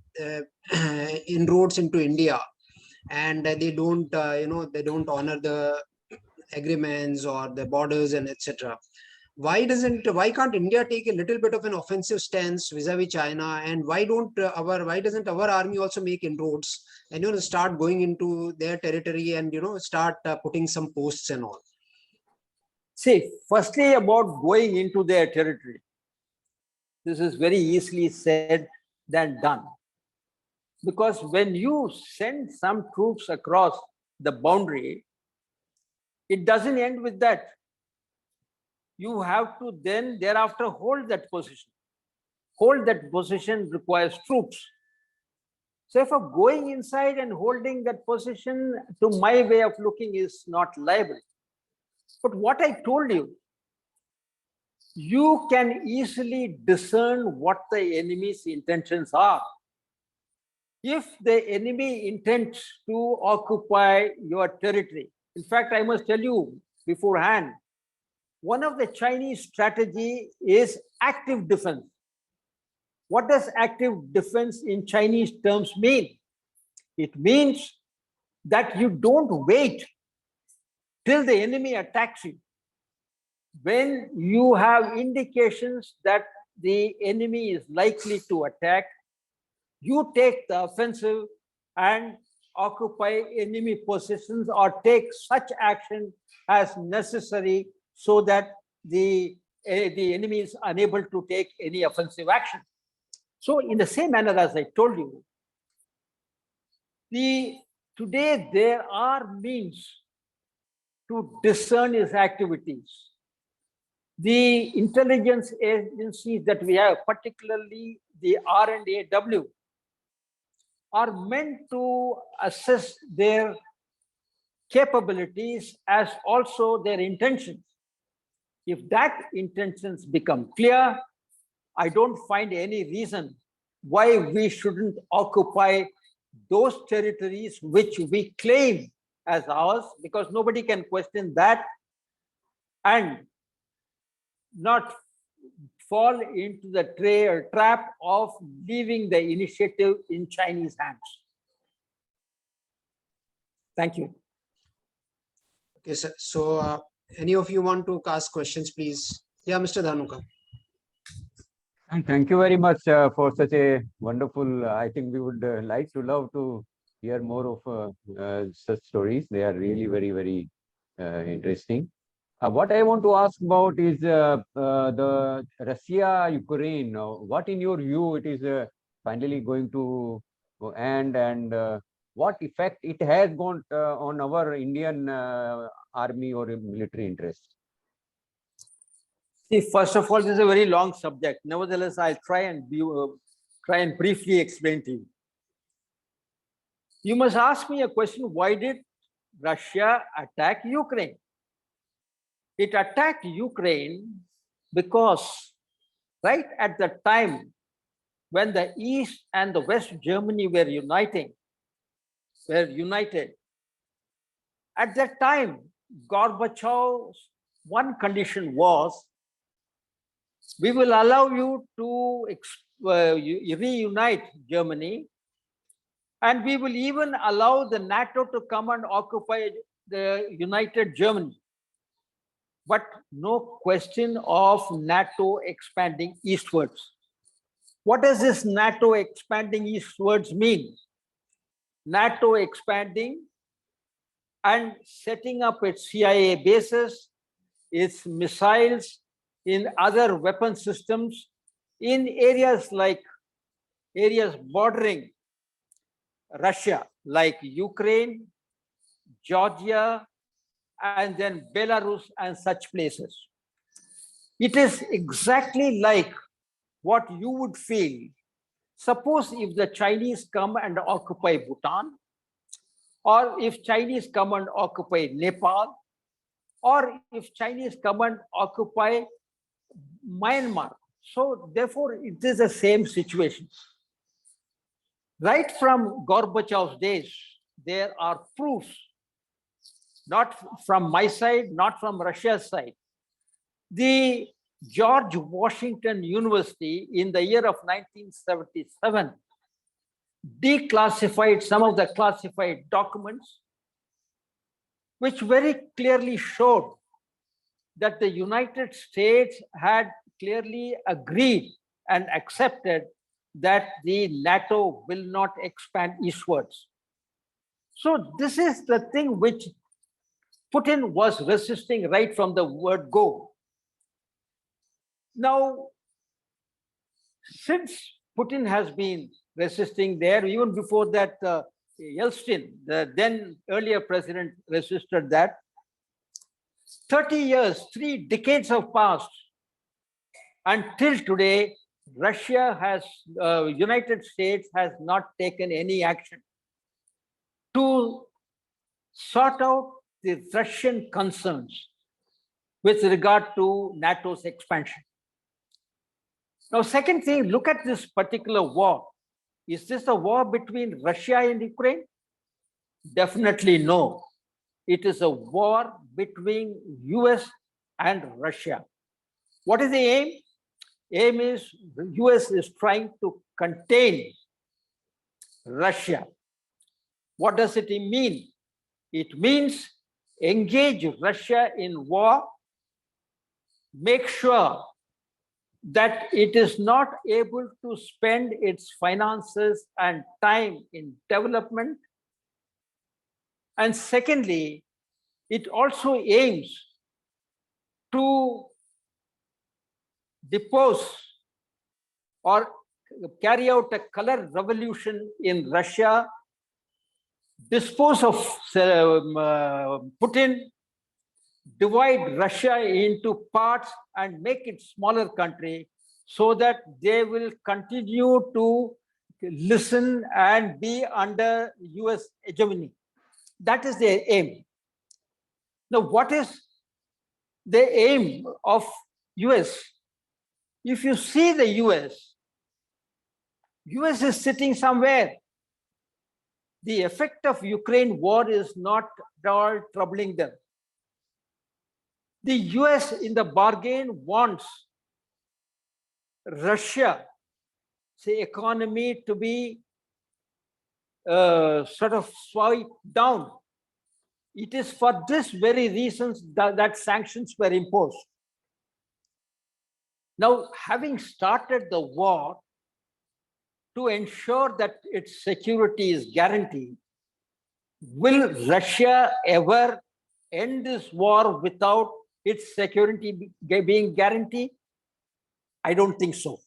inroads into India, and they don't, they don't honor the agreements or the borders and etc. Why can't India take a little bit of an offensive stance vis-a-vis China, and why doesn't our army also make inroads and start going into their territory and start putting some posts and all? See, firstly, about going into their territory. This is very easily said than done. Because when you send some troops across the boundary, it doesn't end with that. You have to then thereafter hold that position. Hold that position requires troops. So if going inside and holding that position, to my way of looking, is not liable. But what I told you, you can easily discern what the enemy's intentions are. If the enemy intends to occupy your territory, in fact, I must tell you beforehand, one of the Chinese strategy is active defense. What does active defense in Chinese terms mean? It means that you don't wait till the enemy attacks you. When you have indications that the enemy is likely to attack, you take the offensive and occupy enemy positions or take such action as necessary so that the enemy is unable to take any offensive action. So in the same manner as I told you, today there are means to discern his activities. The intelligence agencies that we have, particularly the R&AW, are meant to assess their capabilities as also their intentions. If that intentions become clear, I don't find any reason why we shouldn't occupy those territories which we claim as ours, because nobody can question that, and not fall into the trap of leaving the initiative in Chinese hands. Thank you. Okay, sir. So any of you want to ask questions, please? Yeah, Mr. Dhanuka. And thank you very much for such a wonderful, I think we would love to hear more of such stories. They are really very, very interesting. What I want to ask about is the Russia-Ukraine. What in your view it is finally going to end, and what effect it has got on our Indian army or military interest? See, first of all, this is a very long subject. Nevertheless, I'll try and briefly explain to you. You must ask me a question: why did Russia attack Ukraine? It attacked Ukraine because right at the time when the East and the West Germany were united, At that time, Gorbachev's one condition was, we will allow you to reunite Germany, and we will even allow the NATO to come and occupy the united Germany. But no question of NATO expanding eastwards. What does this NATO expanding eastwards mean? NATO expanding and setting up its CIA bases, its missiles, in other weapon systems, in areas bordering Russia, like Ukraine, Georgia, and then Belarus and such places. It is exactly like what you would feel. Suppose if the Chinese come and occupy Bhutan, or if Chinese come and occupy Nepal, or if Chinese come and occupy Myanmar. So therefore, it is the same situation. Right from Gorbachev's days, there are proofs, not from my side, not from Russia's side. The George Washington University in the year of 1977 declassified some of the classified documents, which very clearly showed that the United States had clearly agreed and accepted that the NATO will not expand eastwards. So this is the thing which Putin was resisting right from the word go. Now, since Putin has been resisting there, even before that, Yeltsin, the then earlier president, resisted that. 30 years, 3 decades have passed. Until today, Russia has, United States has not taken any action to sort out the Russian concerns with regard to NATO's expansion. Now, second thing, look at this particular war. Is this a war between Russia and Ukraine? Definitely no. It is a war between US and Russia. What is the aim? Aim is the US is trying to contain Russia. What does it mean? It means engage Russia in war, make sure that it is not able to spend its finances and time in development. And secondly, it also aims to depose or carry out a color revolution in Russia, dispose of Putin, divide Russia into parts and make it smaller country so that they will continue to listen and be under US hegemony. That is their aim. Now, what is the aim of US? If you see the US is sitting somewhere. The effect of Ukraine war is not at all troubling them. The US in the bargain wants Russia, say, economy to be sort of swiped down. It is for this very reasons that sanctions were imposed. Now, having started the war to ensure that its security is guaranteed, will Russia ever end this war without its security being guaranteed? I don't think so.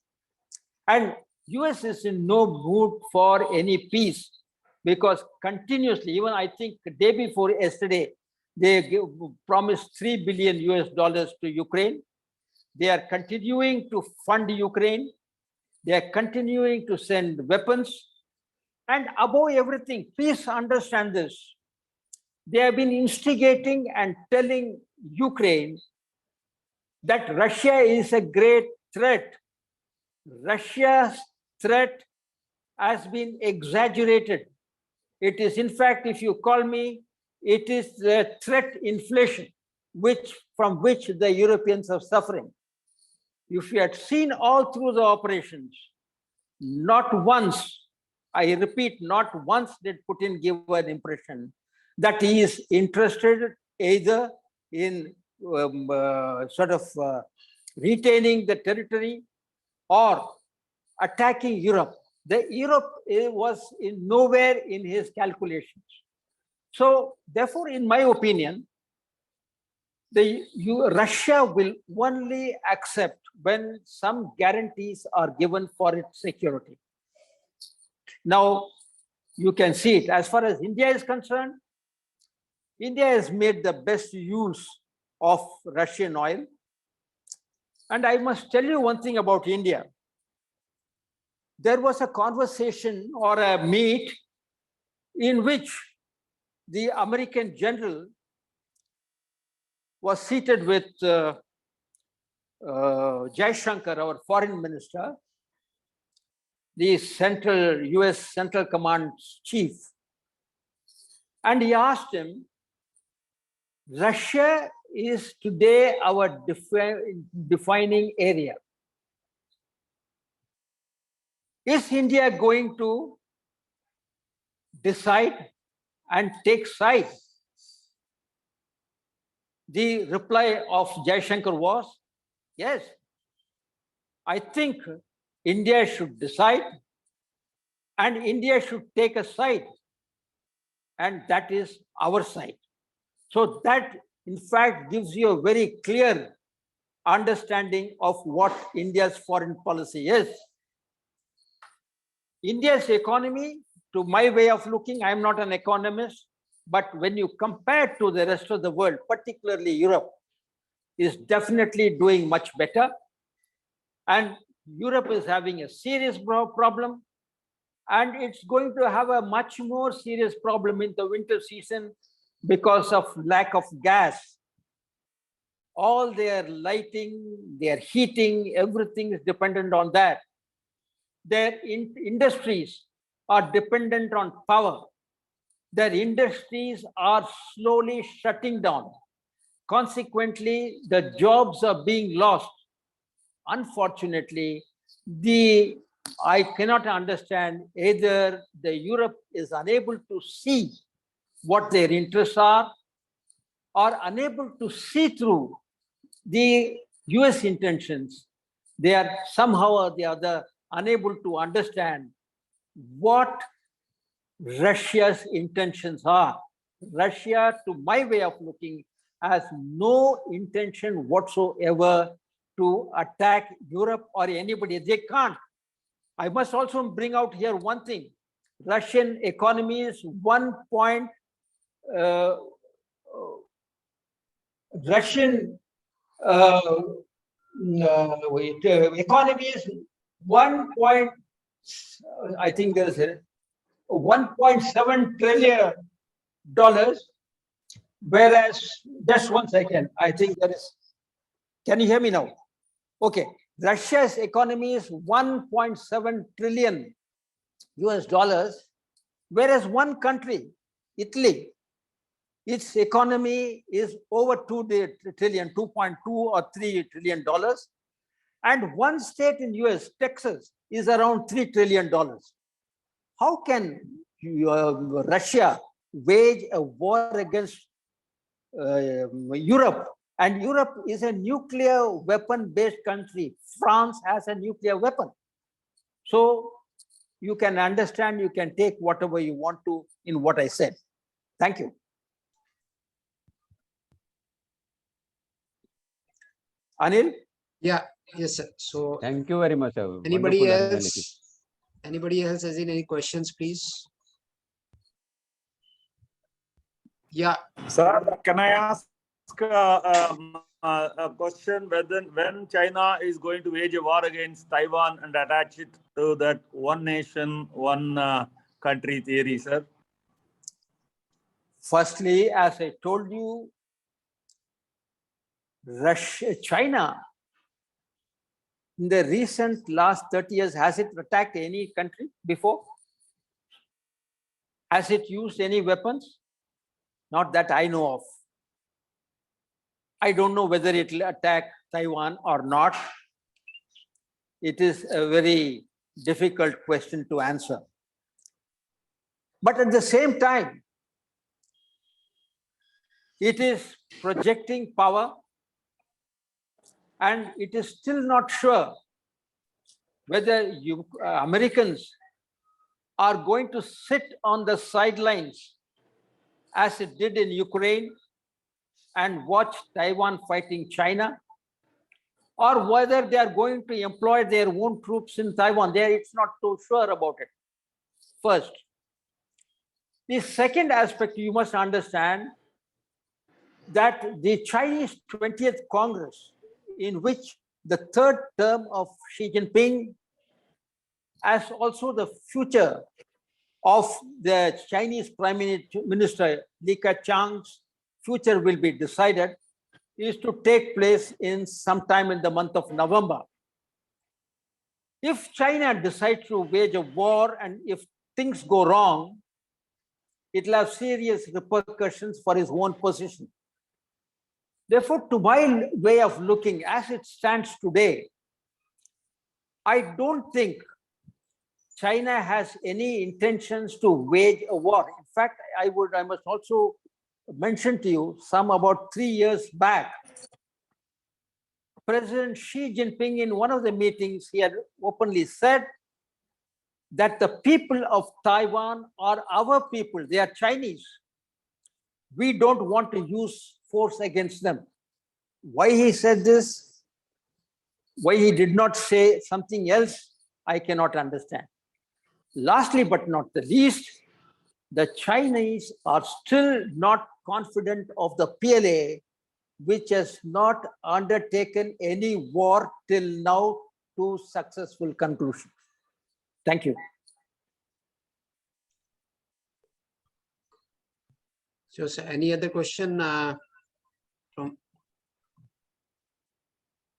And US is in no mood for any peace because continuously, even I think the day before yesterday, they promised $3 billion to Ukraine. They are continuing to fund Ukraine. They are continuing to send weapons. And above everything, please understand this. They have been instigating and telling Ukraine that Russia is a great threat. Russia's threat has been exaggerated. It is, in fact, if you call me, it is the threat inflation from which the Europeans are suffering. If you had seen all through the operations, not once, I repeat, not once did Putin give an impression that he is interested either in retaining the territory or attacking Europe. The Europe was nowhere in his calculations. So therefore, in my opinion, Russia will only accept when some guarantees are given for its security. Now, you can see it. As far as India is concerned, India has made the best use of Russian oil. And I must tell you one thing about India. There was a conversation or a meet in which the American general was seated with Jaishankar, our foreign minister, the US Central Command chief. And he asked him, Russia is today our defining area. Is India going to decide and take sides? The reply of Jaishankar was, yes, I think India should decide and India should take a side, and that is our side. So that, in fact, gives you a very clear understanding of what India's foreign policy is. India's economy, to my way of looking, I'm not an economist, but when you compare to the rest of the world, particularly Europe, is definitely doing much better. And Europe is having a serious problem, and it's going to have a much more serious problem in the winter season because of lack of gas. All their lighting, their heating, everything is dependent on that. Their industries are dependent on power. Their industries are slowly shutting down. Consequently, the jobs are being lost. Unfortunately, I cannot understand either the Europe is unable to see what their interests are or unable to see through the US intentions. They are somehow or the other unable to understand what Russia's intentions are. Russia, to my way of looking, has no intention whatsoever to attack Europe or anybody. They can't. I must also bring out here one thing. Russian economy is economy is I think there's a $1.7 trillion, whereas, just 1 second, I think there is, can you hear me now? Okay, Russia's economy is $1.7 trillion, whereas one country, Italy, its economy is over 2 trillion, 2.2 or $3 trillion. And one state in US, Texas, is around $3 trillion. How can Russia wage a war against Europe? And Europe is a nuclear weapon-based country. France has a nuclear weapon. So you can understand, you can take whatever you want to in what I said. Thank you. Anil? Yeah, yes, sir. So Thank you very much. Sir. anybody Wonderful else? analysis. Anybody else has any questions, please? Yeah. Sir, can I ask a question? When China is going to wage a war against Taiwan and attach it to that one nation, one country theory, sir? Firstly, as I told you, China, in the recent last 30 years, has it attacked any country before? Has it used any weapons? not that I know of. I don't know whether it will attack Taiwan or not. It is a very difficult question to answer. But at the same time, it is projecting power, and it is still not sure whether Americans are going to sit on the sidelines as it did in Ukraine and watch Taiwan fighting China, or whether they are going to employ their own troops in Taiwan. It's not too sure about it. First. The second aspect, you must understand that the Chinese 20th Congress, in which the third term of Xi Jinping, as also the future of the Chinese Prime Minister Li Keqiang's future will be decided, is to take place in sometime in the month of November. If China decides to wage a war, and if things go wrong, it will have serious repercussions for his own position. Therefore, to my way of looking, as it stands today, I don't think China has any intentions to wage a war. In fact, I must also mention to you, some about 3 years back, President Xi Jinping, in one of the meetings, he had openly said that the people of Taiwan are our people. They are Chinese. We don't want to use force against them. Why he said this, why he did not say something else, I cannot understand. Lastly, but not the least, the Chinese are still not confident of the PLA, which has not undertaken any war till now to successful conclusion. Thank you. So, sir, any other question from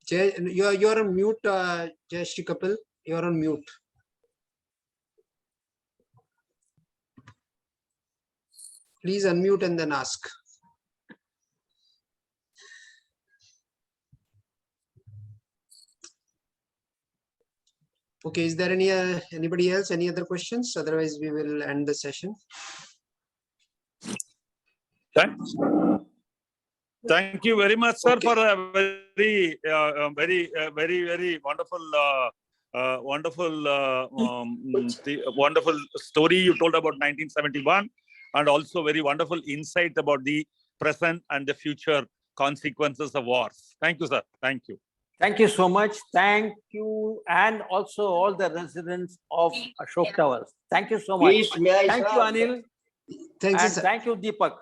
Jay? You're on mute, Jay Shri Kapil. You're on mute. Please unmute and then ask. Okay, is there anybody else? Any other questions? Otherwise, we will end the session. Thank you very much, sir, for a very wonderful story you told about 1971, and also very wonderful insight about the present and the future consequences of wars. Thank you, sir. Thank you. Thank you so much. Thank you, and also all the residents of Ashok Towers. Thank you so much. Please, may I, thank sir? you, Anil. Thanks, And sir. thank you, Deepak.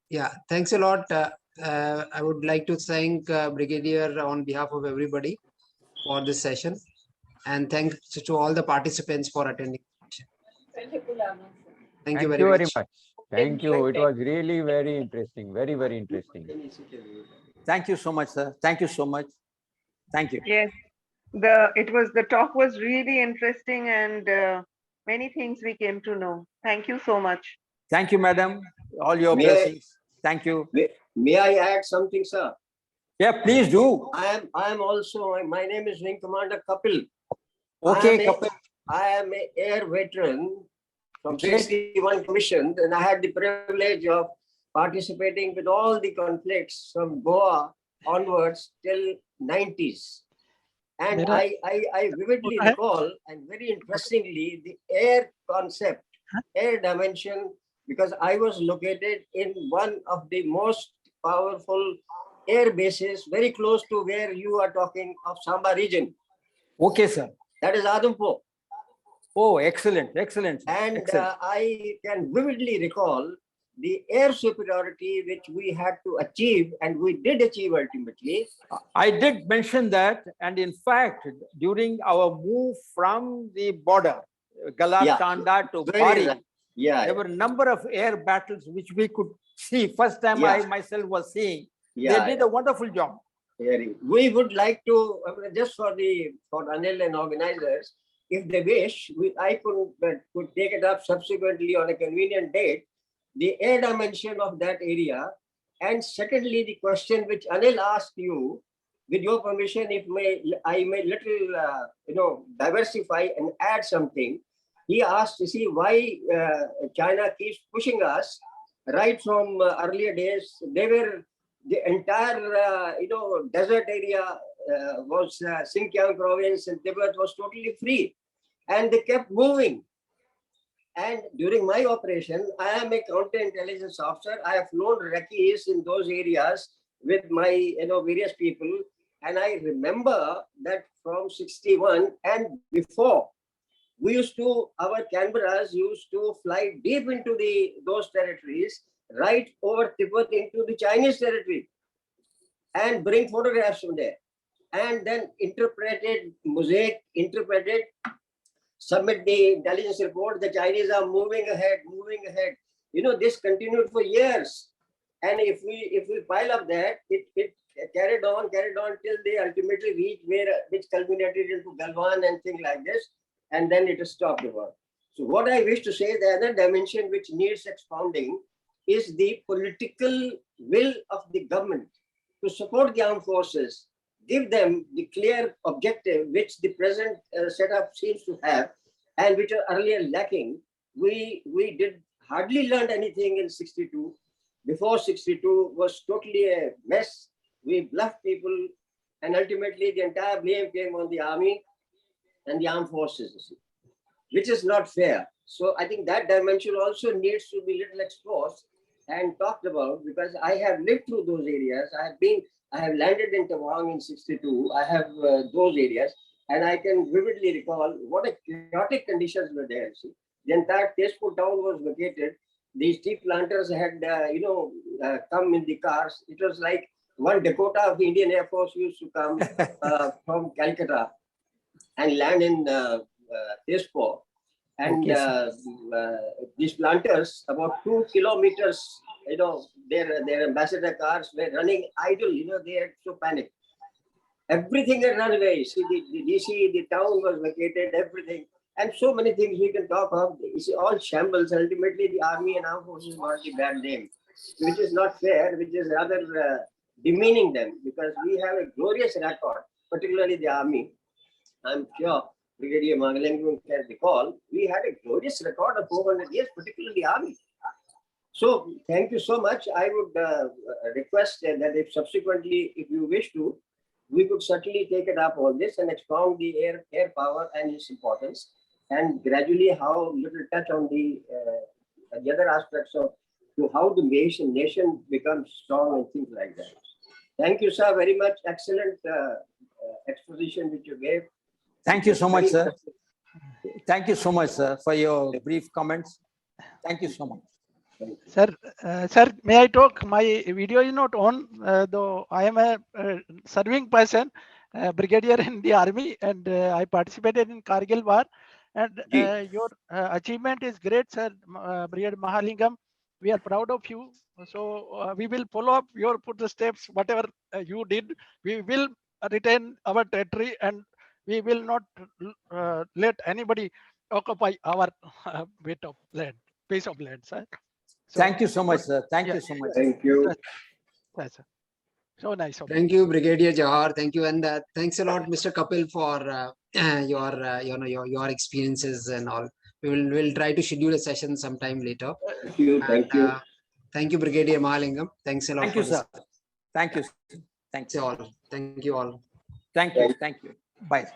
Yeah, thanks a lot. I would like to thank Brigadier on behalf of everybody for this session, and thanks to all the participants for attending. Thank you very much. Thank you. It was really very interesting. Very, very interesting. Thank you so much, sir. Thank you so much. Thank you. Yes, the talk was really interesting, and many things we came to know. Thank you so much. Thank you, madam. All your May blessings. Thank you. May I add something, sir? Yeah, please do. I am also, my name is Wing Commander Kapil. Okay, Kapil. I am an air veteran from Great. 61 commissioned, and I had the privilege of participating with all the conflicts from Goa onwards till 90s. And I vividly recall, and very interestingly, the air concept, air dimension, because I was located in one of the most powerful air bases, very close to where you are talking of Samba region. Okay, sir. That is Adhampur. Oh, excellent, excellent. Sir. And Excellent. I can vividly recall the air superiority which we had to achieve, and we did achieve ultimately. I did mention that, and in fact, during our move from the border, Galatanda to Bari, there were a number of air battles which we could see. First time I myself was seeing. They did a wonderful job. We would like to, just for Anil and organizers, if they wish, I could take it up subsequently on a convenient date, the air dimension of that area. And secondly, the question which Anil asked you, with your permission, if I may little, diversify and add something. He asked to see why China keeps pushing us right from earlier days. They were the entire, desert area was Xinjiang province, and Tibet was totally free, and they kept moving. And during my operation, I am a counterintelligence officer. I have flown recce's in those areas with my various people. And I remember that from 61 and before, our Canberras used to fly deep into those territories, right over Tibet into the Chinese territory, and bring photographs from there. And then mosaic interpreted, submit the intelligence report. The Chinese are moving ahead. This continued for years. And if we pile up that, it carried on till they ultimately reached which culminated into Galwan and things like this. And then it stopped the war. So what I wish to say, the other dimension which needs expounding is the political will of the government to support the armed forces, give them the clear objective which the present setup seems to have, and which are earlier lacking. We did hardly learn anything in 62. Before 62 was totally a mess. We bluffed people, and ultimately the entire blame came on the army and the armed forces, which is not fair. So I think that dimension also needs to be little exposed and talked about, because I have lived through those areas. I have landed in Tawang in 62. I have those areas, and I can vividly recall what a chaotic conditions were there. See, the entire Tezpur town was vacated. These tea planters had, come in the cars. It was like one Dakota of the Indian Air Force used to come from Calcutta and land in Tezpur. And these planters, about 2 kilometers, their ambassador cars were running idle. They had so panicked. Everything had run away. See, the DC, the town was vacated, everything. And so many things we can talk of. It's all shambles. Ultimately, the army and armed forces got the bad name, which is not fair, which is rather demeaning them, because we have a glorious record, particularly the army. I'm sure Brigadier Mahalingam can recall, we had a glorious record of 400 years, particularly the army. So thank you so much. I would request that if subsequently, if you wish to, we could certainly take it up on this and expound the air power and its importance, and gradually how little touch on the other aspects of how the nation becomes strong and things like that. Thank you, sir, very much. Excellent exposition which you gave. Thank you so much, sir. Thank you so much, sir, for your brief comments. Thank you so much. Sir, may I talk? My video is not on, though I am a serving person, brigadier in the army, and I participated in Kargil war. And your achievement is great, sir, Brigadier Mahalingam. We are proud of you. So we will follow up your footsteps, whatever you did. We will retain our territory, and we will not let anybody occupy our bit of land, piece of land, sir. So, thank you so much, sir. Thank you so much. Thank you. Yes, sir. So nice of you. Thank you, Brigadier Jawahar. Thank you, and thanks a lot, Mr. Kapil, for your experiences and all. We'll try to schedule a session sometime later. Thank you. Thank you. Thank you, Brigadier Mahalingam. Thanks a lot. Thank you, sir. Thank you. Thank Thanks all. Thank you all. Thank you. Thank you. Bye.